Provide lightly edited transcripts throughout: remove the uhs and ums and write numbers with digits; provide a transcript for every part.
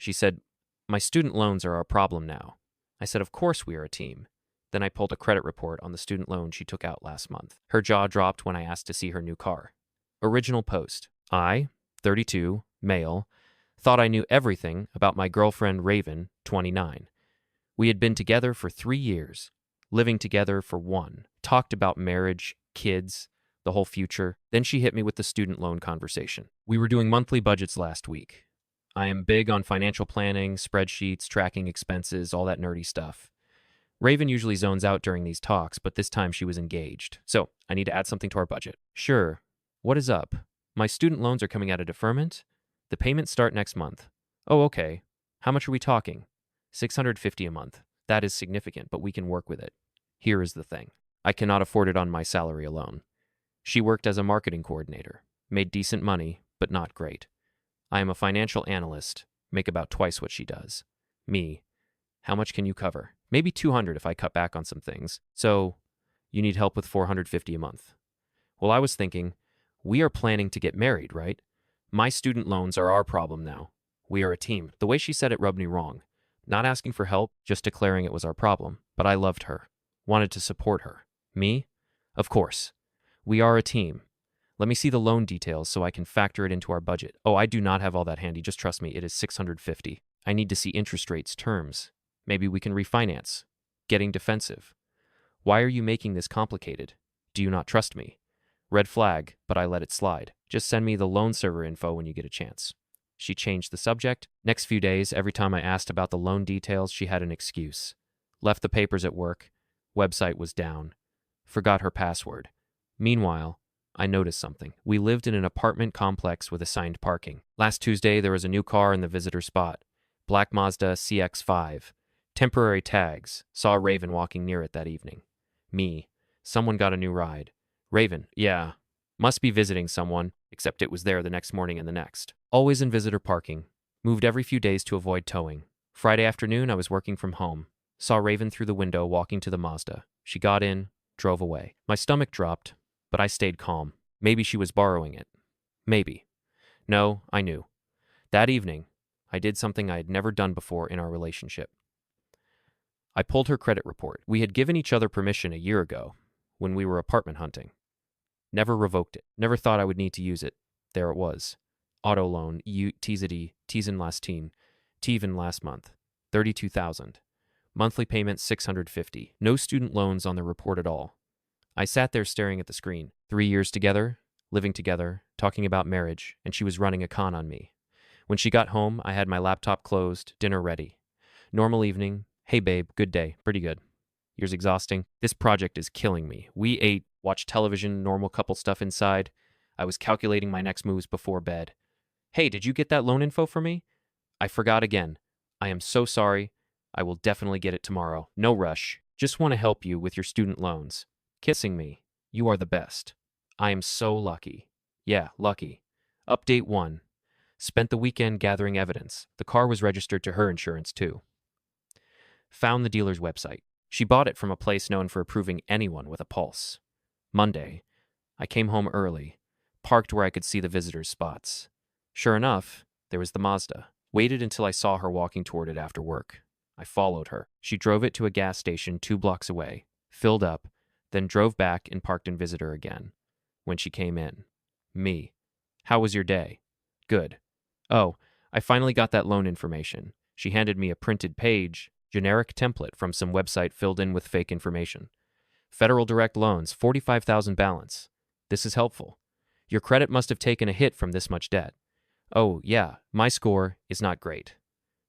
She said, "My student loans are our problem now." I said, "Of course we are a team." Then I pulled a credit report on the student loan she took out last month. Her jaw dropped when I asked to see her new car. Original post. I, 32, male, thought I knew everything about my girlfriend Raven, 29. We had been together for 3 years, living together for 1, talked about marriage, kids, the whole future. Then she hit me with the student loan conversation. We were doing monthly budgets last week. I am big on financial planning, spreadsheets, tracking expenses, all that nerdy stuff. Raven usually zones out during these talks, but this time she was engaged. So, I need to add something to our budget. Sure. What is up? My student loans are coming out of deferment? The payments start next month. Oh, okay. How much are we talking? $650 a month. That is significant, but we can work with it. Here is the thing. I cannot afford it on my salary alone. She worked as a marketing coordinator, made decent money, but not great. I am a financial analyst, make about twice what she does. Me. How much can you cover? Maybe 200 if I cut back on some things. So, you need help with 450 a month. Well, I was thinking, we are planning to get married, right? My student loans are our problem now. We are a team. The way she said it rubbed me wrong. Not asking for help, just declaring it was our problem. But I loved her. Wanted to support her. Me? Of course. We are a team. Let me see the loan details so I can factor it into our budget. Oh, I do not have all that handy. Just trust me, it is 650. I need to see interest rates, terms. Maybe we can refinance. Getting defensive. Why are you making this complicated? Do you not trust me? Red flag, but I let it slide. Just send me the loan server info when you get a chance. She changed the subject. Next few days, every time I asked about the loan details, she had an excuse. Left the papers at work. Website was down. Forgot her password. Meanwhile, I noticed something. We lived in an apartment complex with assigned parking. Last Tuesday, there was a new car in the visitor spot. Black Mazda CX-5. Temporary tags. Saw Raven walking near it that evening. Me. Someone got a new ride. Raven. Yeah. Must be visiting someone, except it was there the next morning and the next. Always in visitor parking. Moved every few days to avoid towing. Friday afternoon, I was working from home. Saw Raven through the window walking to the Mazda. She got in, drove away. My stomach dropped, but I stayed calm. Maybe she was borrowing it. Maybe. No, I knew. That evening, I did something I had never done before in our relationship. I pulled her credit report. We had given each other permission a year ago, when we were apartment hunting. Never revoked it. Never thought I would need to use it. There it was. Auto loan, TZD, T's last teen, TEVN last month, 32,000. Monthly payment 650. No student loans on the report at all. I sat there staring at the screen. 3 years together, living together, talking about marriage, and she was running a con on me. When she got home, I had my laptop closed, dinner ready. Normal evening. Hey babe, good day. Pretty good. Yours exhausting? This project is killing me. We ate, watched television, normal couple stuff inside. I was calculating my next moves before bed. Hey, did you get that loan info for me? I forgot again. I am so sorry. I will definitely get it tomorrow. No rush. Just want to help you with your student loans. Kissing me. You are the best. I am so lucky. Yeah, lucky. Update 1. Spent the weekend gathering evidence. The car was registered to her insurance too. Found the dealer's website. She bought it from a place known for approving anyone with a pulse. Monday. I came home early. Parked where I could see the visitors' spots. Sure enough, there was the Mazda. Waited until I saw her walking toward it after work. I followed her. She drove it to a gas station 2 blocks away, filled up, then drove back and parked in visitor again. When she came in. Me. How was your day? Good. Oh, I finally got that loan information. She handed me a printed page, generic template from some website filled in with fake information. Federal Direct Loans, 45,000 balance. This is helpful. Your credit must have taken a hit from this much debt. Oh, yeah, my score is not great.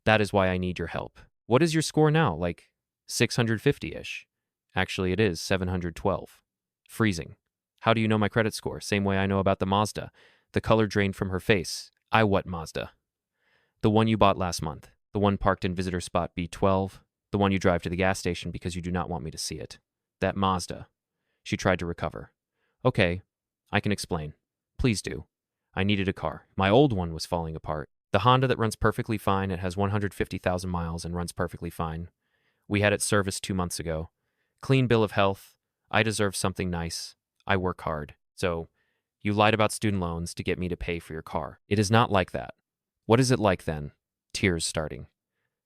That is why I need your help. What is your score now? Like 650-ish? Actually, it is 712. Freezing. How do you know my credit score? Same way I know about the Mazda. The color drained from her face. I what Mazda? The one you bought last month. The one parked in visitor spot B12. The one you drive to the gas station because you do not want me to see it. That Mazda. She tried to recover. Okay, I can explain. Please do. I needed a car. My old one was falling apart. The Honda that runs perfectly fine, it has 150,000 miles and runs perfectly fine. We had it serviced 2 months ago. Clean bill of health. I deserve something nice. I work hard. So, you lied about student loans to get me to pay for your car. It is not like that. What is it like then? tears starting.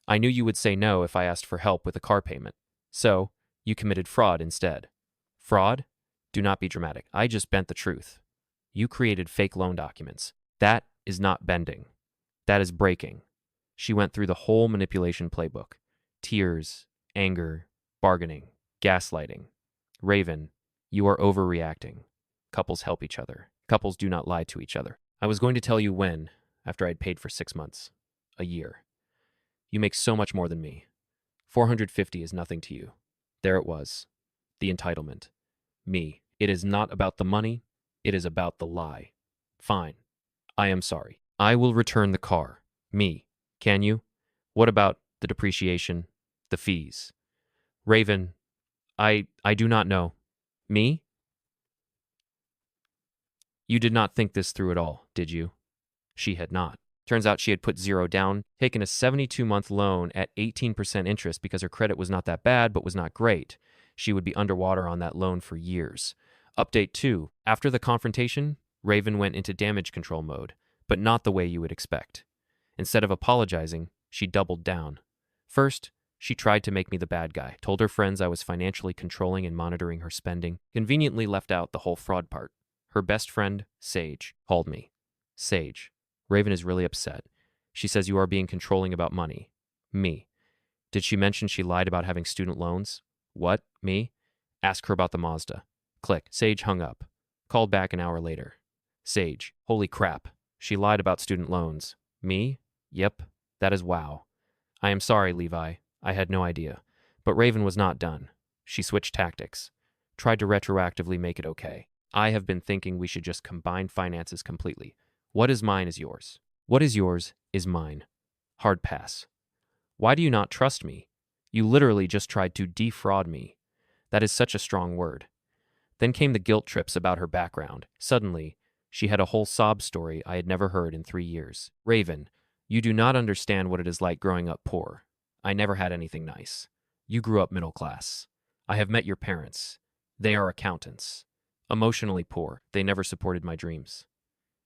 I knew you would say no if I asked for help with a car payment. So, you committed fraud instead. Fraud? Do not be dramatic. I just bent the truth. You created fake loan documents. That is not bending. That is breaking. She went through the whole manipulation playbook. Tears, anger, bargaining, gaslighting. Raven, you are overreacting. Couples help each other. Couples do not lie to each other. I was going to tell you when, after I'd paid for 6 months. A year. You make so much more than me. 450 is nothing to you. There it was. The entitlement. Me. It is not about the money. It is about the lie. Fine. I am sorry. I will return the car. Me. Can you? What about the depreciation? The fees? Raven, I do not know. Me? You did not think this through at all, did you? She had not. Turns out she had put zero down, taken a 72-month loan at 18% interest because her credit was not that bad but was not great. She would be underwater on that loan for years. Update 2. After the confrontation, Raven went into damage control mode, but not the way you would expect. Instead of apologizing, she doubled down. First, she tried to make me the bad guy, told her friends I was financially controlling and monitoring her spending, conveniently left out the whole fraud part. Her best friend, Sage, called me. Sage, Raven is really upset. She says you are being controlling about money. Me. Did she mention she lied about having student loans? What? Me? Ask her about the Mazda. Click. Sage hung up. Called back an hour later. Sage. Holy crap. She lied about student loans. Me? Yep. That is wow. I am sorry, Levi. I had no idea. But Raven was not done. She switched tactics. Tried to retroactively make it okay. I have been thinking we should just combine finances completely. What is mine is yours. What is yours is mine. Hard pass. Why do you not trust me? You literally just tried to defraud me. That is such a strong word. Then came the guilt trips about her background. Suddenly, she had a whole sob story I had never heard in 3 years. Raven, you do not understand what it is like growing up poor. I never had anything nice. You grew up middle class. I have met your parents. They are accountants. Emotionally poor. They never supported my dreams.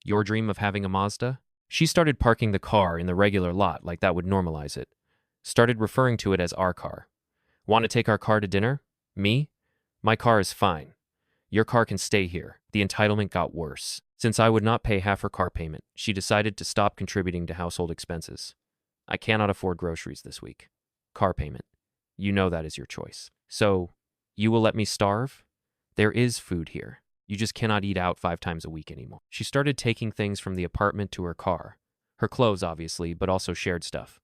Your dream of having a Mazda? She started parking the car in the regular lot like that would normalize it. Started referring to it as our car. Want to take our car to dinner? Me? My car is fine. Your car can stay here. The entitlement got worse. Since I would not pay half her car payment, she decided to stop contributing to household expenses. I cannot afford groceries this week. Car payment. You know that is your choice. So, you will let me starve? There is food here. You just cannot eat out 5 times a week anymore. She started taking things from the apartment to her car. Her clothes, obviously, but also shared stuff.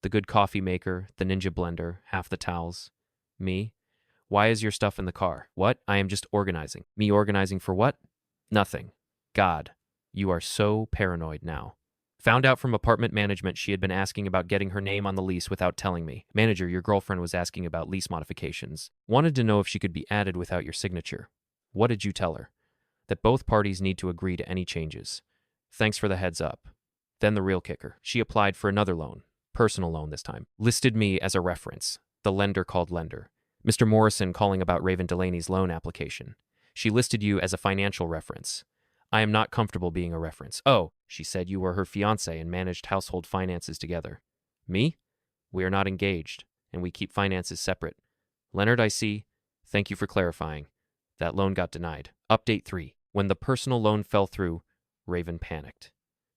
The good coffee maker, the Ninja blender, half the towels. Me? Why is your stuff in the car? What? I am just organizing. Me organizing for what? Nothing. God, you are so paranoid now. Found out from apartment management she had been asking about getting her name on the lease without telling me. Manager, your girlfriend was asking about lease modifications. Wanted to know if she could be added without your signature. What did you tell her? That both parties need to agree to any changes. Thanks for the heads up. Then the real kicker. She applied for another loan. Personal loan this time. Listed me as a reference. The lender called lender. Mr. Morrison calling about Raven Delaney's loan application. She listed you as a financial reference. I am not comfortable being a reference. Oh, she said you were her fiancé and managed household finances together. Me? We are not engaged, and we keep finances separate. Leonard, I see. Thank you for clarifying. That loan got denied. Update 3. When the personal loan fell through, Raven panicked.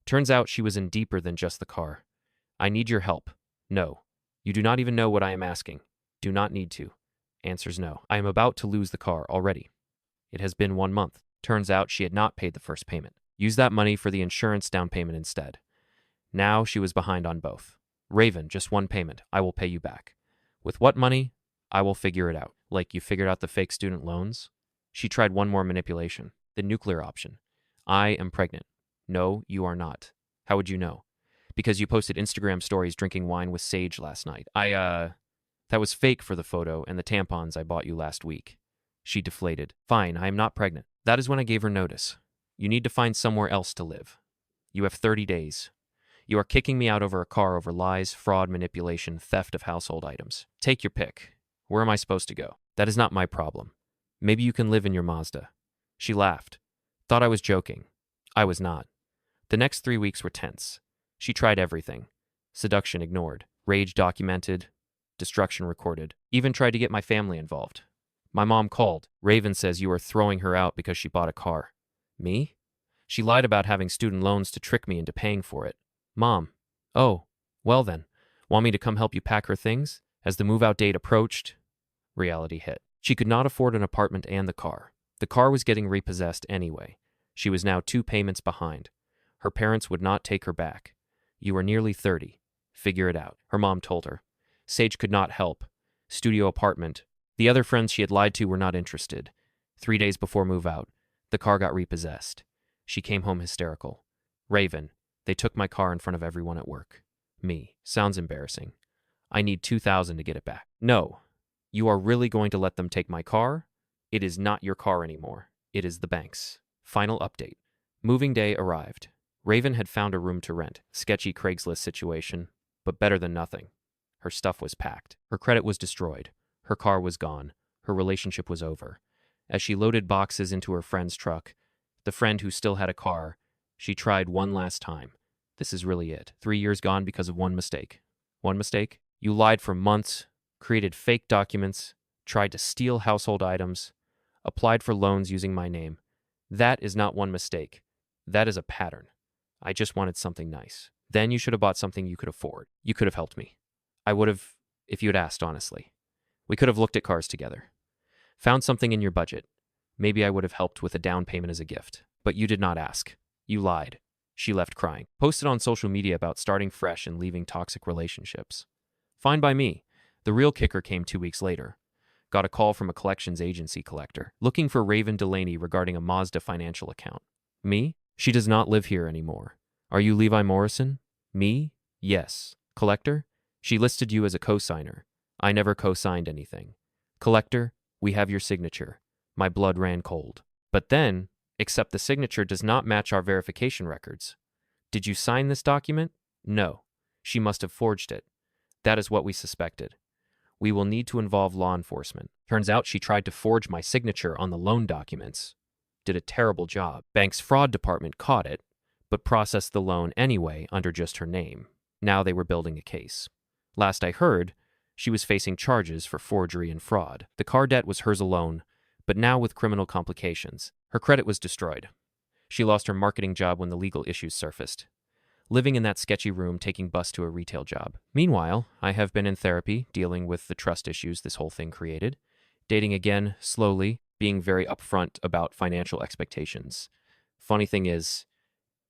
Turns out she was in deeper than just the car. I need your help. No. You do not even know what I am asking. Do not need to. Answers no. I am about to lose the car already. It has been 1 month. Turns out she had not paid the first payment. Use that money for the insurance down payment instead. Now she was behind on both. Raven, just 1 payment. I will pay you back. With what money? I will figure it out. Like you figured out the fake student loans? She tried one more manipulation. The nuclear option. I am pregnant. No, you are not. How would you know? Because you posted Instagram stories drinking wine with Sage last night. That was fake for the photo and the tampons I bought you last week. She deflated. Fine, I am not pregnant. That is when I gave her notice. You need to find somewhere else to live. You have 30 days. You are kicking me out over a car over lies, fraud, manipulation, theft of household items. Take your pick. Where am I supposed to go? That is not my problem. Maybe you can live in your Mazda. She laughed. Thought I was joking. I was not. The next 3 weeks were tense. She tried everything. Seduction ignored. Rage documented. Destruction recorded. Even tried to get my family involved. My mom called. Raven says you are throwing her out because she bought a car. Me? She lied about having student loans to trick me into paying for it. Mom. Oh, well then. Want me to come help you pack her things? As the move-out date approached, reality hit. She could not afford an apartment and the car. The car was getting repossessed anyway. She was now 2 payments behind. Her parents would not take her back. You are nearly 30. Figure it out, her mom told her. Sage could not help. Studio apartment. The other friends she had lied to were not interested. 3 days before move-out, the car got repossessed. She came home hysterical. Raven, they took my car in front of everyone at work. Me. Sounds embarrassing. I need $2,000 to get it back. No. You are really going to let them take my car? It is not your car anymore. It is the bank's. Final update. Moving day arrived. Raven had found a room to rent. Sketchy Craigslist situation, but better than nothing. Her stuff was packed. Her credit was destroyed. Her car was gone. Her relationship was over. As she loaded boxes into her friend's truck, the friend who still had a car, she tried one last time. This is really it. 3 years gone because of one mistake. One mistake? You lied for months, created fake documents, tried to steal household items, applied for loans using my name. That is not one mistake. That is a pattern. I just wanted something nice. Then you should have bought something you could afford. You could have helped me. I would have, if you had asked honestly. We could have looked at cars together. Found something in your budget. Maybe I would have helped with a down payment as a gift. But you did not ask. You lied. She left crying. Posted on social media about starting fresh and leaving toxic relationships. Fine by me. The real kicker came 2 weeks later. Got a call from a collections agency collector looking for Raven Delaney regarding a Mazda financial account. Me? She does not live here anymore. Are you Levi Morrison? Me? Yes. Collector? She listed you as a co-signer. I never co-signed anything. Collector, we have your signature. My blood ran cold. But then, except the signature does not match our verification records. Did you sign this document? No. She must have forged it. That is what we suspected. We will need to involve law enforcement. Turns out she tried to forge my signature on the loan documents. Did a terrible job. Bank's fraud department caught it, but processed the loan anyway under just her name. Now they were building a case. Last I heard, she was facing charges for forgery and fraud. The car debt was hers alone, but now with criminal complications. Her credit was destroyed. She lost her marketing job when the legal issues surfaced. Living in that sketchy room, taking bus to a retail job. Meanwhile, I have been in therapy, dealing with the trust issues this whole thing created. Dating again, slowly, being very upfront about financial expectations. Funny thing is,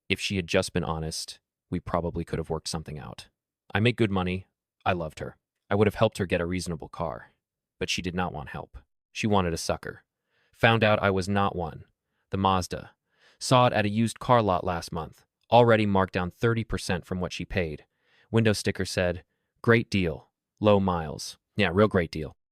if she had just been honest, we probably could have worked something out. I make good money. I loved her. I would have helped her get a reasonable car. But she did not want help. She wanted a sucker. Found out I was not one. The Mazda. Saw it at a used car lot last month. Already marked down 30% from what she paid. Window sticker said, "Great deal. Low miles." Yeah, real great deal.